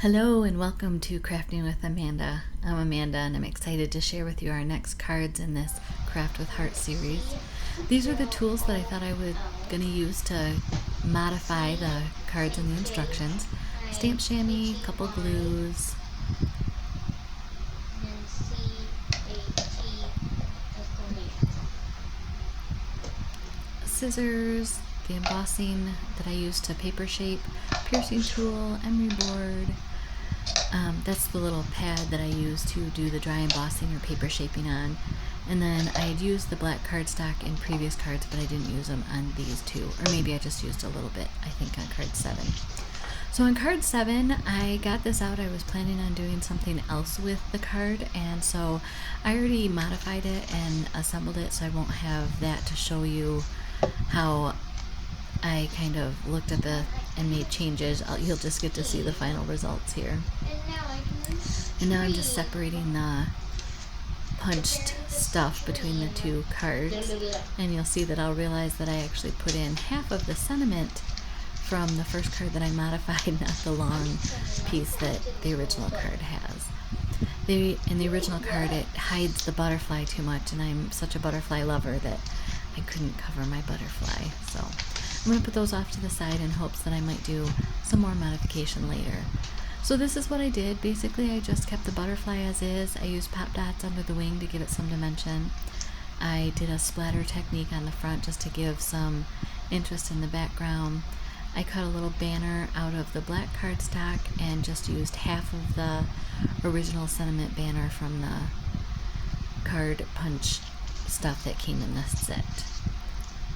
Hello and welcome to Crafting with Amanda. I'm Amanda and I'm excited to share with you our next cards in this Craft with Heart series. These are the tools that I thought I was going to use to modify the cards and the instructions. Stamp chamois, couple glues, scissors, the embossing that I used to paper shape, piercing tool, emery board. That's the little pad that I use to do the dry embossing or paper shaping on. And then I had used the black cardstock in previous cards, but I didn't use them on these two. Or maybe I just used a little bit, I think, on card 7. So on card 7, I got this out. I was planning on doing something else with the card, and so I already modified it and assembled it, so I won't have that to show you how I kind of looked at the and made changes. You'll just get to see the final results here. And now I'm just separating the punched stuff between the two cards, and you'll see that I'll realize that I actually put in half of the sentiment from the first card that I modified, not the long piece that the original card has. In the original card, it hides the butterfly too much, and I'm such a butterfly lover that I couldn't cover my butterfly. So I'm going to put those off to the side in hopes that I might do some more modification later. So this is what I did. Basically, I just kept the butterfly as is. I used pop dots under the wing to give it some dimension. I did a splatter technique on the front just to give some interest in the background. I cut a little banner out of the black cardstock and just used half of the original sentiment banner from the card punch stuff that came in this set.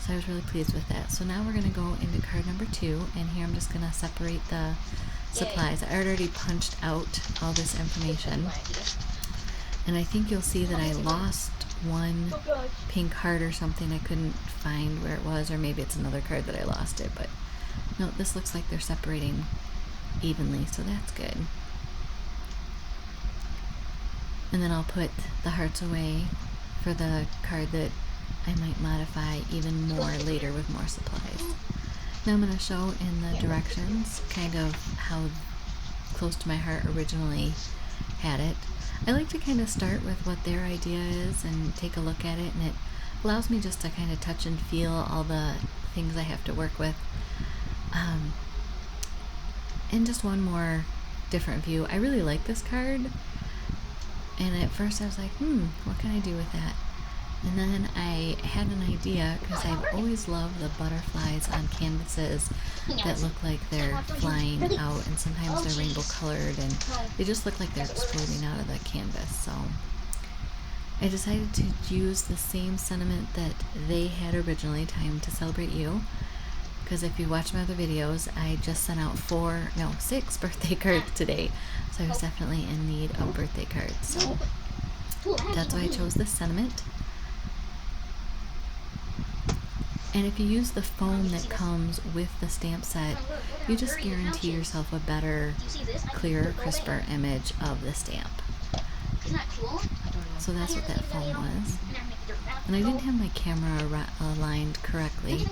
So I was really pleased with that. So now we're going to go into card number 2, and here I'm just going to separate the supplies. I already punched out all this information, and I think you'll see that I lost one pink heart or something. I couldn't find where it was, or maybe it's another card that I lost it, but no, this looks like they're separating evenly, so that's good. And then I'll put the hearts away for the card that I might modify even more later with more supplies. Now I'm going to show in the directions kind of how close to my heart originally had it. I like to kind of start with what their idea is and take a look at it, and it allows me just to kind of touch and feel all the things I have to work with. And just one more different view. I really like this card, and at first I was like, what can I do with that? And then I had an idea, because I've always loved the butterflies on canvases that look like they're flying out, and sometimes they're rainbow colored, and they just look like they're exploding out of the canvas. So I decided to use the same sentiment that they had originally, Time to Celebrate You, because if you watch my other videos, I just sent out 6 birthday cards today, so I was definitely in need of birthday cards. So that's why I chose this sentiment. And if you use the foam that comes with the stamp set, you just guarantee yourself a better, clearer, crisper image of the stamp. So that's what that foam was. And I didn't have my camera aligned correctly,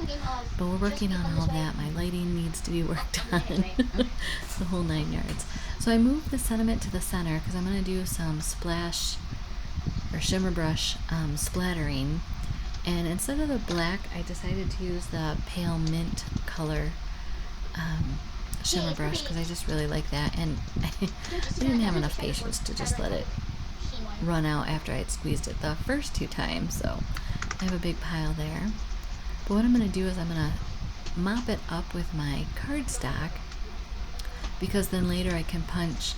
but we're working on all of that. My lighting needs to be worked on. The whole 9 yards. So I moved the sentiment to the center because I'm going to do some splash or shimmer brush splattering. And instead of the black, I decided to use the pale mint color shimmer brush because I just really like that. And I didn't have enough patience to just let it run out after I had squeezed it the first 2 times. So I have a big pile there. But what I'm going to do is I'm going to mop it up with my cardstock, because then later I can punch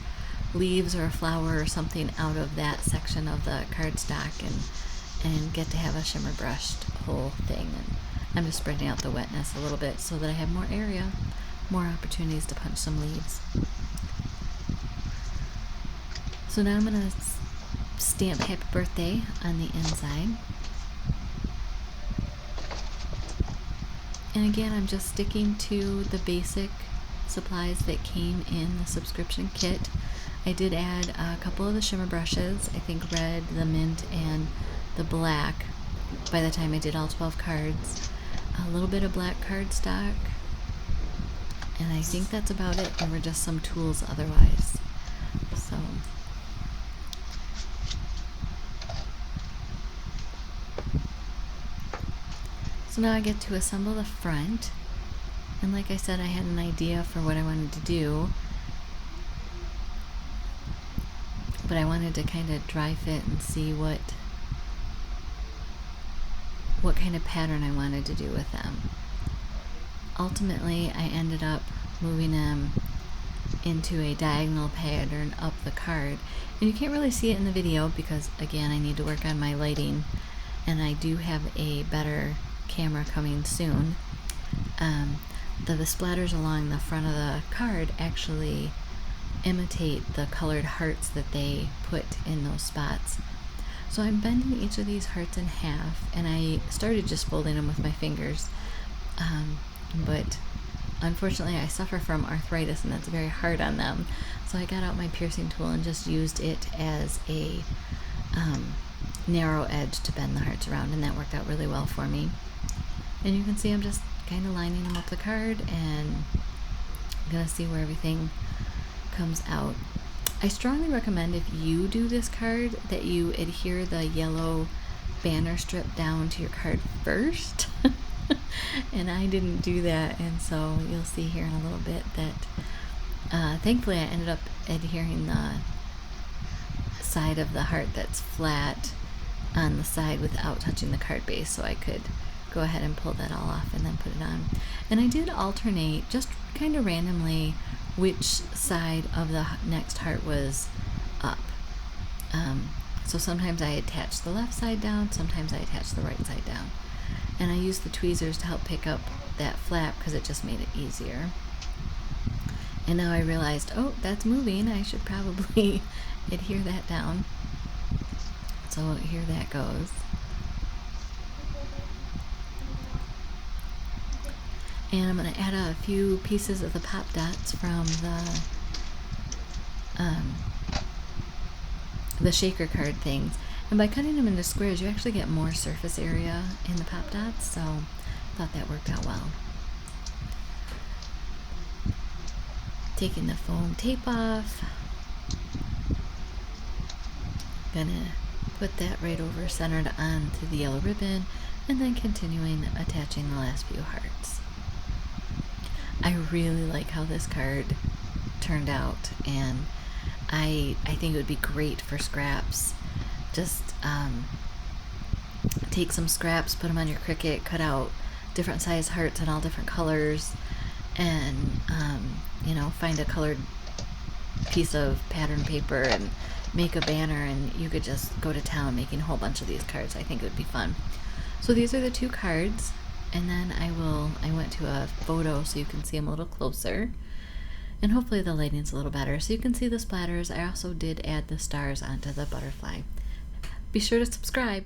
leaves or a flower or something out of that section of the cardstock and get to have a shimmer brushed whole thing. And I'm just spreading out the wetness a little bit so that I have more area, more opportunities to punch some leaves. So now I'm going to stamp Happy Birthday on the inside. And again, I'm just sticking to the basic supplies that came in the subscription kit. I did add a couple of the shimmer brushes, I think red, the mint, and the black by the time I did all 12 cards. A little bit of black cardstock, And I think that's about it. There were just some tools otherwise. So now I get to assemble the front. And like I said, I had an idea for what I wanted to do, but I wanted to kind of dry fit and see what kind of pattern I wanted to do with them. Ultimately, I ended up moving them into a diagonal pattern up the card. And you can't really see it in the video because, again, I need to work on my lighting, and I do have a better camera coming soon. The splatters along the front of the card actually imitate the colored hearts that they put in those spots. So I'm bending each of these hearts in half, and I started just folding them with my fingers, but unfortunately I suffer from arthritis and that's very hard on them. So I got out my piercing tool and just used it as a narrow edge to bend the hearts around, and that worked out really well for me. And you can see I'm just kind of lining them up the card, and I'm gonna see where everything comes out. I strongly recommend, if you do this card, that you adhere the yellow banner strip down to your card first. And I didn't do that, and so you'll see here in a little bit that thankfully I ended up adhering the side of the heart that's flat on the side without touching the card base, so I could go ahead and pull that all off and then put it on. And I did alternate just kind of randomly which side of the next heart was up. So sometimes I attached the left side down, sometimes I attached the right side down. And I used the tweezers to help pick up that flap because it just made it easier. And now I realized, oh, that's moving. I should probably adhere that down. So here that goes. And I'm going to add a few pieces of the pop dots from the shaker card things. And by cutting them into squares, you actually get more surface area in the pop dots, so I thought that worked out well. Taking the foam tape off. Gonna put that right over centered onto the yellow ribbon, and then continuing attaching the last few hearts. I really like how this card turned out, and I think it would be great for scraps. Just take some scraps, put them on your Cricut, cut out different size hearts in all different colors, and find a colored piece of pattern paper and make a banner, and you could just go to town making a whole bunch of these cards. I think it would be fun. So these are the two cards, and then I went to a photo so you can see them a little closer, and hopefully the lighting's a little better so you can see the splatters. I also did add the stars onto the butterfly. Be sure to subscribe.